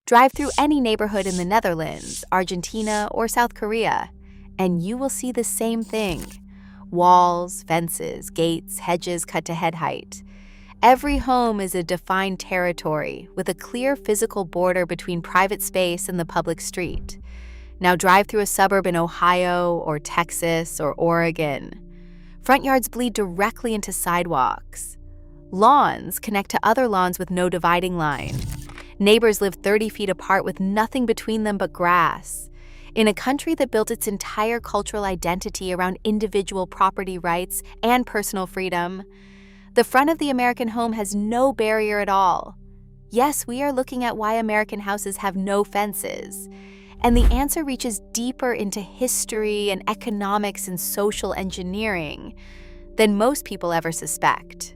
Drive through any neighborhood in the Netherlands, Argentina, or South Korea, and you will see the same thing. Walls, fences, gates, hedges cut to head height. Every home is a defined territory with a clear physical border between private space and the public street. Now drive through a suburb in Ohio or Texas or Oregon. Front yards bleed directly into sidewalks. Lawns connect to other lawns with no dividing line. Neighbors live 30 feet apart with nothing between them but grass. In a country that built its entire cultural identity around individual property rights and personal freedom, the front of the American home has no barrier at all. Yes, we are looking at why American houses have no fences. And the answer reaches deeper into history and economics and social engineering than most people ever suspect.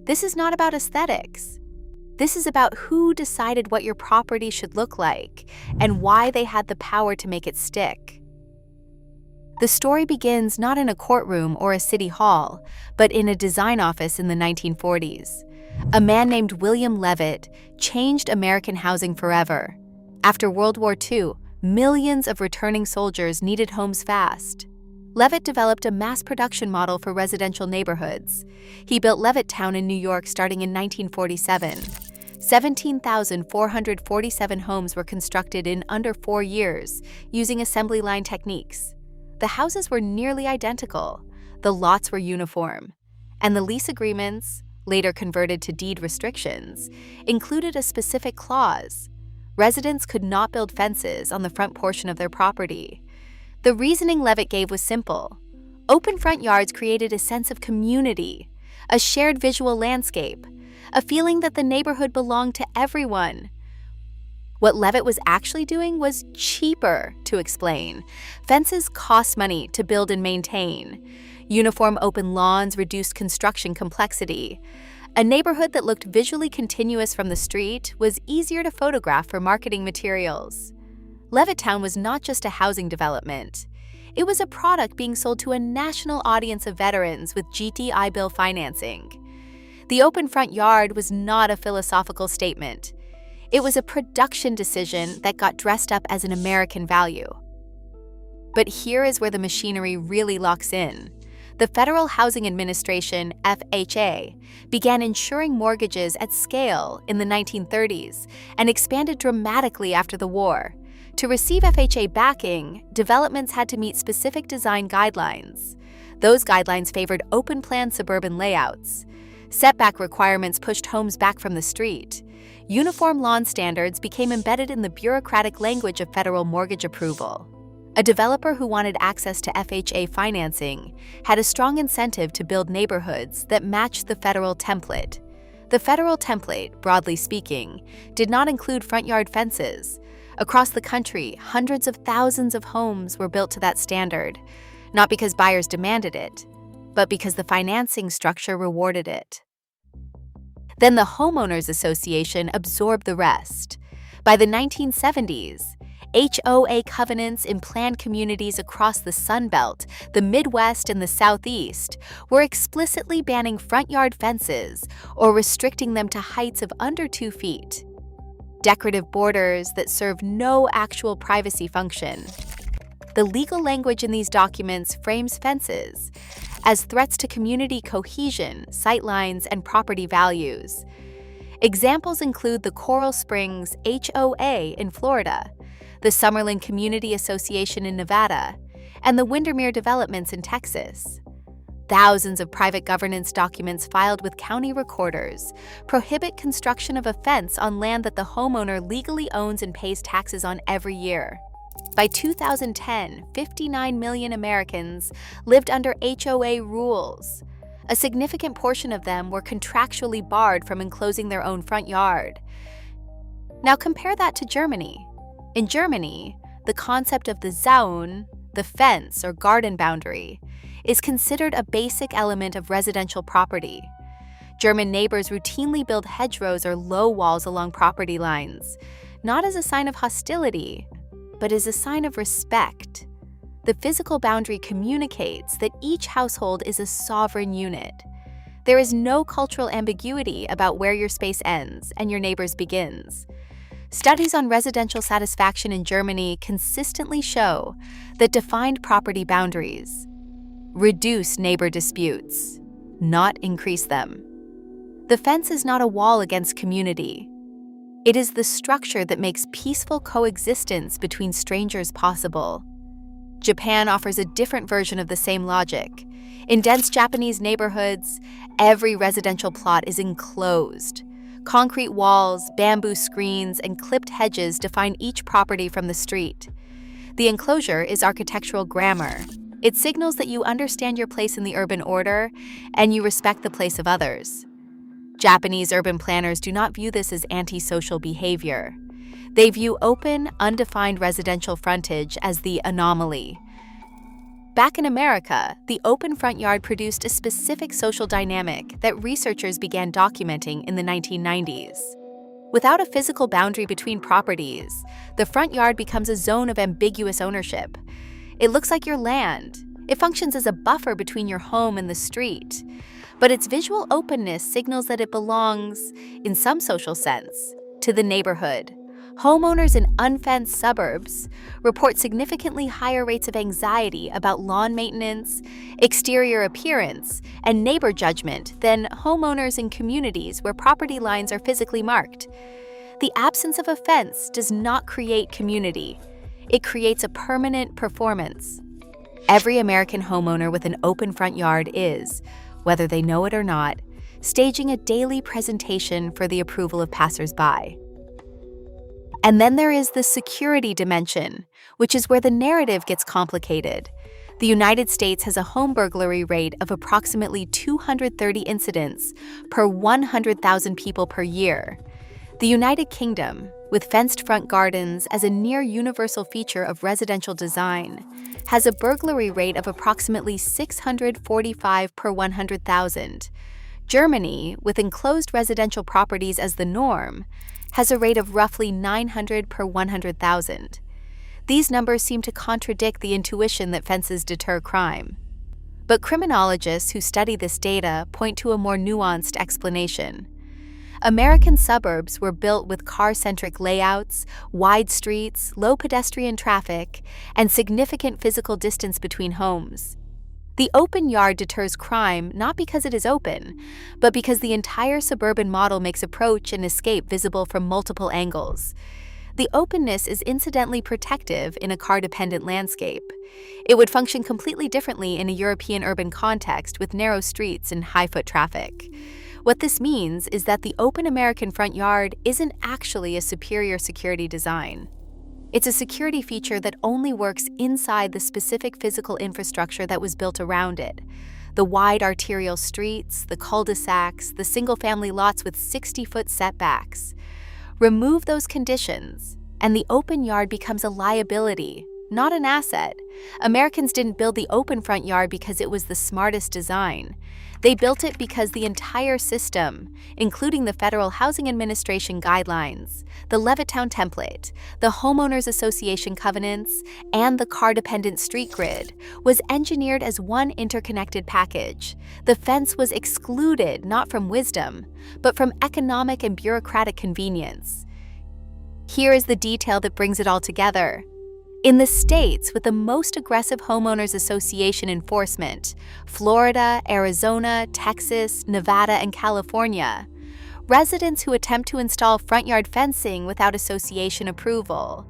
This is not about aesthetics. This is about who decided what your property should look like and why they had the power to make it stick. The story begins not in a courtroom or a city hall, but in a design office in the 1940s. A man named William Levitt changed American housing forever. After World War II, millions of returning soldiers needed homes fast. Levitt developed a mass production model for residential neighborhoods. He built Levittown in New York starting in 1947. 17,447 homes were constructed in under 4 years using assembly line techniques. The houses were nearly identical, the lots were uniform, and the lease agreements, later converted to deed restrictions, included a specific clause. Residents could not build fences on the front portion of their property. The reasoning Levitt gave was simple. Open front yards created a sense of community, a shared visual landscape, a feeling that the neighborhood belonged to everyone. What Levitt was actually doing was cheaper to explain. Fences cost money to build and maintain. Uniform open lawns reduced construction complexity. A neighborhood that looked visually continuous from the street was easier to photograph for marketing materials. Levittown was not just a housing development. It was a product being sold to a national audience of veterans with GTI Bill financing. The open front yard was not a philosophical statement. It was a production decision that got dressed up as an American value. But here is where the machinery really locks in. The Federal Housing Administration, FHA, began insuring mortgages at scale in the 1930s and expanded dramatically after the war. To receive FHA backing, developments had to meet specific design guidelines. Those guidelines favored open-plan suburban layouts. Setback requirements pushed homes back from the street. Uniform lawn standards became embedded in the bureaucratic language of federal mortgage approval. A developer who wanted access to FHA financing had a strong incentive to build neighborhoods that matched the federal template. The federal template, broadly speaking, did not include front yard fences. Across the country, hundreds of thousands of homes were built to that standard, not because buyers demanded it, but because the financing structure rewarded it. Then the Homeowners Association absorbed the rest. By the 1970s, HOA covenants in planned communities across the Sun Belt, the Midwest, and the Southeast were explicitly banning front yard fences or restricting them to heights of under 2 feet. Decorative borders that serve no actual privacy function. The legal language in these documents frames fences as threats to community cohesion, sightlines, and property values. Examples include the Coral Springs HOA in Florida, the Summerlin Community Association in Nevada, and the Windermere developments in Texas. Thousands of private governance documents filed with county recorders prohibit construction of a fence on land that the homeowner legally owns and pays taxes on every year. By 2010, 59 million Americans lived under HOA rules. A significant portion of them were contractually barred from enclosing their own front yard. Now compare that to Germany. In Germany, the concept of the Zaun, the fence or garden boundary, is considered a basic element of residential property. German neighbors routinely build hedgerows or low walls along property lines, not as a sign of hostility, but as a sign of respect. The physical boundary communicates that each household is a sovereign unit. There is no cultural ambiguity about where your space ends and your neighbor's begins. Studies on residential satisfaction in Germany consistently show that defined property boundaries reduce neighbor disputes, not increase them. The fence is not a wall against community. It is the structure that makes peaceful coexistence between strangers possible. Japan offers a different version of the same logic. In dense Japanese neighborhoods, every residential plot is enclosed. Concrete walls, bamboo screens, and clipped hedges define each property from the street. The enclosure is architectural grammar. It signals that you understand your place in the urban order and you respect the place of others. Japanese urban planners do not view this as antisocial behavior. They view open, undefined residential frontage as the anomaly. Back in America, the open front yard produced a specific social dynamic that researchers began documenting in the 1990s. Without a physical boundary between properties, the front yard becomes a zone of ambiguous ownership. It looks like your land. It functions as a buffer between your home and the street. But its visual openness signals that it belongs, in some social sense, to the neighborhood. Homeowners in unfenced suburbs report significantly higher rates of anxiety about lawn maintenance, exterior appearance, and neighbor judgment than homeowners in communities where property lines are physically marked. The absence of a fence does not create community. It creates a permanent performance. Every American homeowner with an open front yard is, whether they know it or not, staging a daily presentation for the approval of passers-by. And then there is the security dimension, which is where the narrative gets complicated. The United States has a home burglary rate of approximately 230 incidents per 100,000 people per year. The United Kingdom, with fenced front gardens as a near universal feature of residential design, has a burglary rate of approximately 645 per 100,000. Germany, with enclosed residential properties as the norm, has a rate of roughly 900 per 100,000. These numbers seem to contradict the intuition that fences deter crime. But criminologists who study this data point to a more nuanced explanation. American suburbs were built with car-centric layouts, wide streets, low pedestrian traffic, and significant physical distance between homes. The open yard deters crime not because it is open, but because the entire suburban model makes approach and escape visible from multiple angles. The openness is incidentally protective in a car-dependent landscape. It would function completely differently in a European urban context with narrow streets and high foot traffic. What this means is that the open American front yard isn't actually a superior security design. It's a security feature that only works inside the specific physical infrastructure that was built around it. The wide arterial streets, the cul-de-sacs, the single-family lots with 60-foot setbacks. Remove those conditions, and the open yard becomes a liability, not an asset. Americans didn't build the open front yard because it was the smartest design. They built it because the entire system, including the Federal Housing Administration guidelines, the Levittown template, the Homeowners Association covenants, and the car-dependent street grid, was engineered as one interconnected package. The fence was excluded not from wisdom, but from economic and bureaucratic convenience. Here is the detail that brings it all together. In the states with the most aggressive homeowners association enforcement, Florida, Arizona, Texas, Nevada, and California, residents who attempt to install front yard fencing without association approval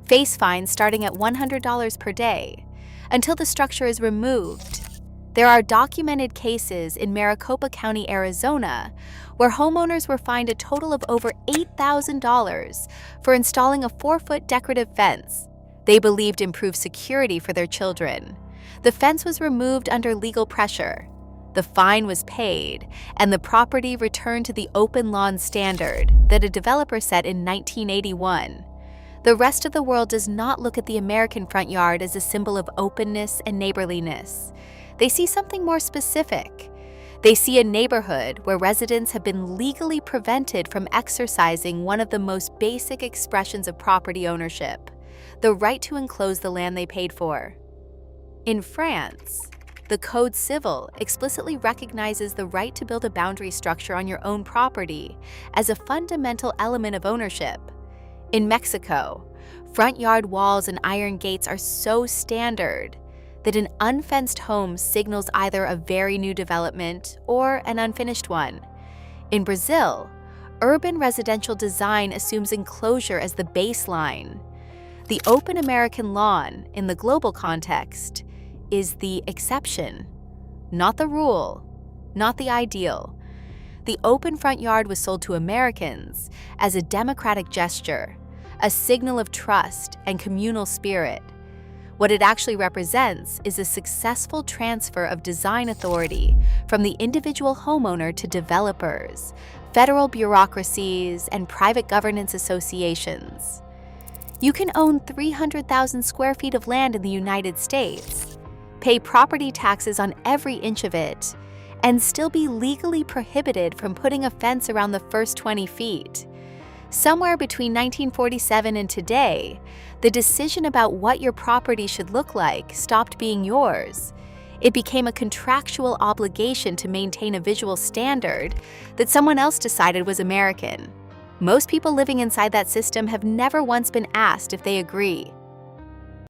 face fines starting at $100 per day until the structure is removed. There are documented cases in Maricopa County, Arizona, where homeowners were fined a total of over $8,000 for installing a 4-foot decorative fence they believed improved security for their children. The fence was removed under legal pressure. The fine was paid, and the property returned to the open lawn standard that a developer set in 1981. The rest of the world does not look at the American front yard as a symbol of openness and neighborliness. They see something more specific. They see a neighborhood where residents have been legally prevented from exercising one of the most basic expressions of property ownership: the right to enclose the land they paid for. In France, the Code Civil explicitly recognizes the right to build a boundary structure on your own property as a fundamental element of ownership. In Mexico, front yard walls and iron gates are so standard that an unfenced home signals either a very new development or an unfinished one. In Brazil, urban residential design assumes enclosure as the baseline. The open American lawn, in the global context, is the exception, not the rule, not the ideal. The open front yard was sold to Americans as a democratic gesture, a signal of trust and communal spirit. What it actually represents is a successful transfer of design authority from the individual homeowner to developers, federal bureaucracies, and private governance associations. You can own 300,000 square feet of land in the United States, pay property taxes on every inch of it, and still be legally prohibited from putting a fence around the first 20 feet. Somewhere between 1947 and today, the decision about what your property should look like stopped being yours. It became a contractual obligation to maintain a visual standard that someone else decided was American. Most people living inside that system have never once been asked if they agree.